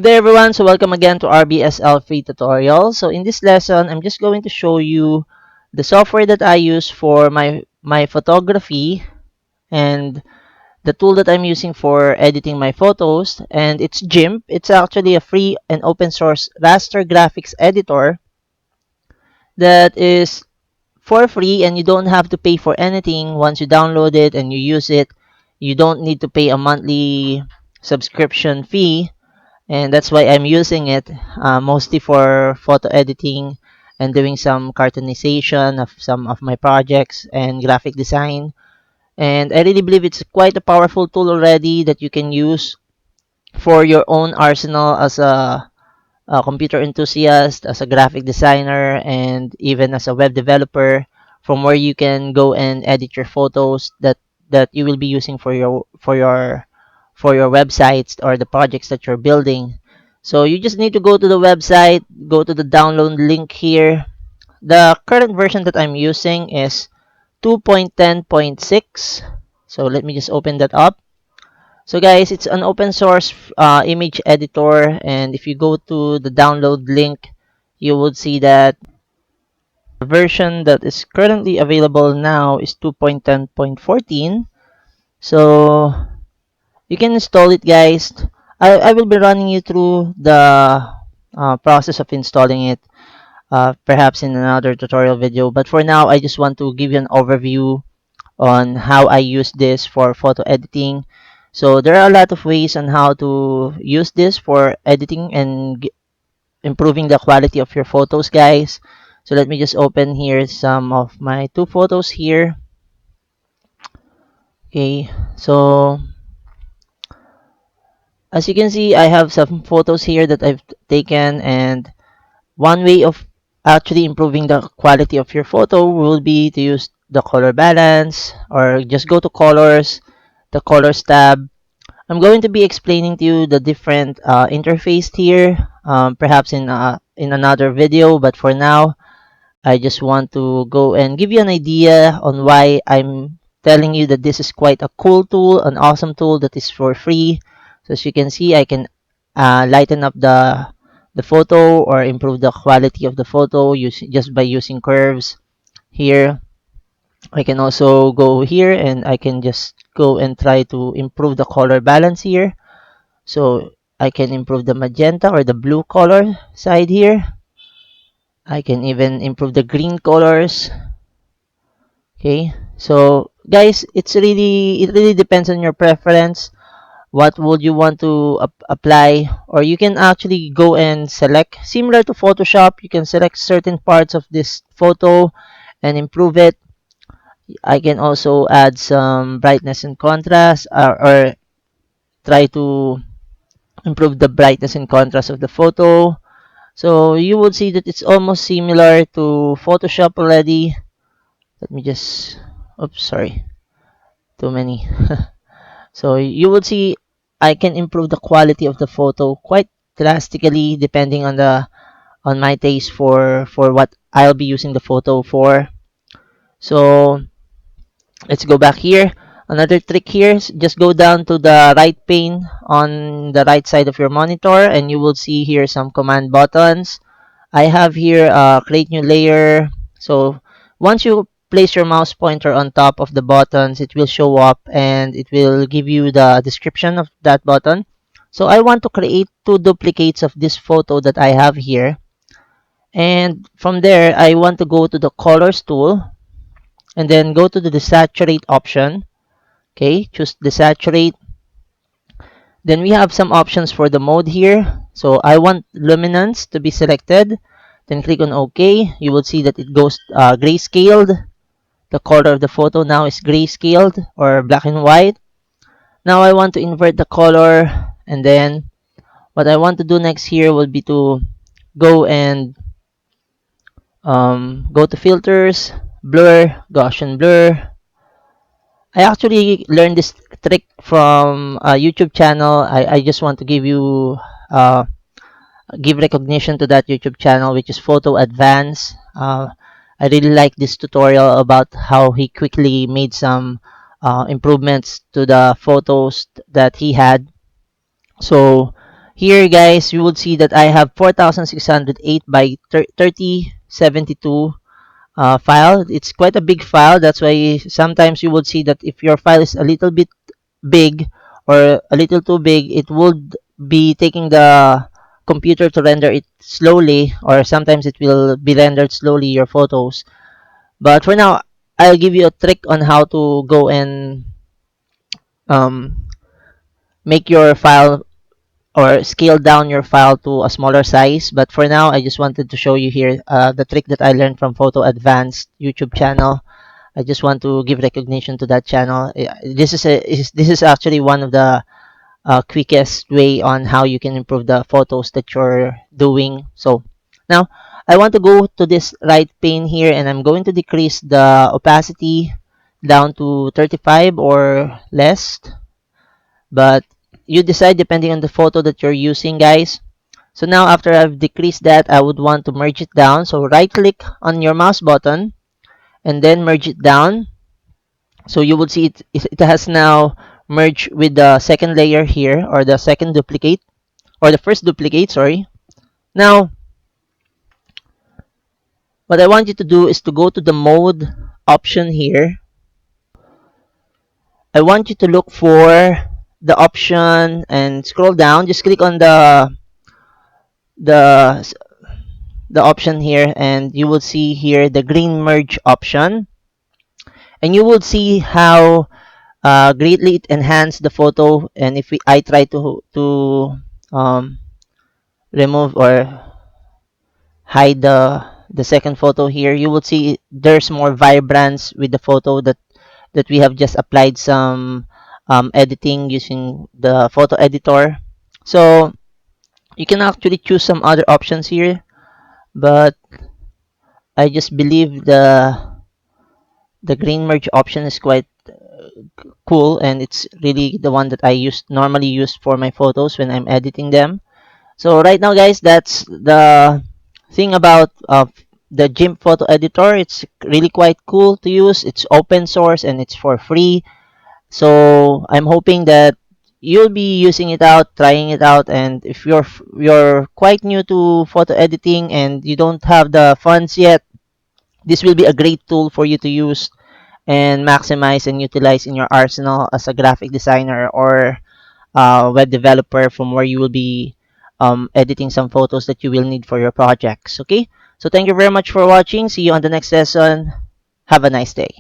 Good day everyone, so welcome again to RBSL free tutorial. So in this lesson, I'm just going to show you the software that I use for my photography and the tool that I'm using for editing my photos, and it's Gimp. It's actually a free and open source raster graphics editor that is for free, and you don't have to pay for anything. Once you download it and you use it, you don't need to pay a monthly subscription fee, and that's why I'm using it mostly for photo editing and doing some cartoonization of some of my projects and graphic design. And I really believe it's quite a powerful tool already that you can use for your own arsenal as a computer enthusiast, as a graphic designer, and even as a web developer, from where you can go and edit your photos that you will be using for your websites or the projects that you're building. So you just need to go to the website, go to the download link here. The current version that I'm using is 2.10.6. So let me just open that up. So guys, it's an open source image editor, and if you go to the download link, you would see that the version that is currently available now is 2.10.14. So you can install it, guys. I will be running you through the process of installing it perhaps in another tutorial video, but for now I just want to give you an overview on how I use this for photo editing. So there are a lot of ways on how to use this for editing and improving the quality of your photos, guys. So let me just open here some of my two photos here. Okay, so as you can see, I have some photos here that I've taken, and one way of actually improving the quality of your photo will be to use the color balance, or just go to colors, the colors tab. I'm going to be explaining to you the different interface here, perhaps in another video, but for now, I just want to go and give you an idea on why I'm telling you that this is quite a cool tool, an awesome tool that is for free. So as you can see, I can lighten up the photo or improve the quality of the photo just by using curves here. I can also go here and I can just go and try to improve the color balance here. So I can improve the magenta or the blue color side here. I can even improve the green colors. Okay, so guys, it really depends on your preference. What would you want to apply, or you can actually go and select, similar to Photoshop, you can select certain parts of this photo and improve it. I can also add some brightness and contrast, or try to improve the brightness and contrast of the photo. So you would see that it's almost similar to Photoshop already. Let me just, oops, sorry, too many. So you would see I can improve the quality of the photo quite drastically depending on my taste for what I'll be using the photo for. So let's go back here. Another trick here is just go down to the right pane on the right side of your monitor, and you will see here some command buttons. I have here create new layer. So once you place your mouse pointer on top of the buttons, it will show up and it will give you the description of that button. So I want to create two duplicates of this photo that I have here. And from there, I want to go to the colors tool and then go to the desaturate option. Okay, choose desaturate. Then we have some options for the mode here. So I want luminance to be selected. Then click on OK. You will see that it goes grayscaled. The color of the photo now is grayscaled or black and white. Now I want to invert the color, and then what I want to do next here will be to go and go to filters, blur, Gaussian blur. I actually learned this trick from a YouTube channel. I just want to uh, give recognition to that YouTube channel, which is Photo Advance. I really like this tutorial about how he quickly made some improvements to the photos that he had. So Here, guys, you would see that I have 4608 by 3072 file. It's quite a big file. That's why sometimes you would see that if your file is a little bit big or a little too big, it would be taking the computer to render it slowly, or sometimes it will be rendered slowly, your photos. But for now, I'll give you a trick on how to go and um, make your file or scale down your file to a smaller size. But for now, I just wanted to show you here the trick that I learned from Photo Advanced YouTube channel. I just want to give recognition to that channel. This is actually one of the quickest way on how you can improve the photos that you're doing. So now I want to go to this right pane here, and I'm going to decrease the opacity down to 35 or less, but you decide depending on the photo that you're using, guys. So now after I've decreased that, I would want to merge it down. So right click on your mouse button and then merge it down. So you will see it has now merged with the second layer here, or the second duplicate, or the first duplicate, sorry. Now, what I want you to do is to go to the mode option here. I want you to look for the option and scroll down. Just click on the the option here, and you will see here the green merge option, and you will see how greatly it enhanced the photo. And if I try to remove or hide the second photo here, you will see there's more vibrance with the photo that we have just applied some editing using the photo editor. So you can actually choose some other options here, but I just believe the green merge option is quite cool, and it's really the one that I normally use for my photos when I'm editing them. So right now, guys, that's the thing about the Gimp photo editor. It's really quite cool to use. It's open source and it's for free. So I'm hoping that you'll be using it out, trying it out, and if you're quite new to photo editing and you don't have the funds yet, this will be a great tool for you to use and maximize and utilize in your arsenal as a graphic designer or web developer, from where you will be editing some photos that you will need for your projects. Okay, so thank you very much for watching. See you on the next lesson. Have a nice day.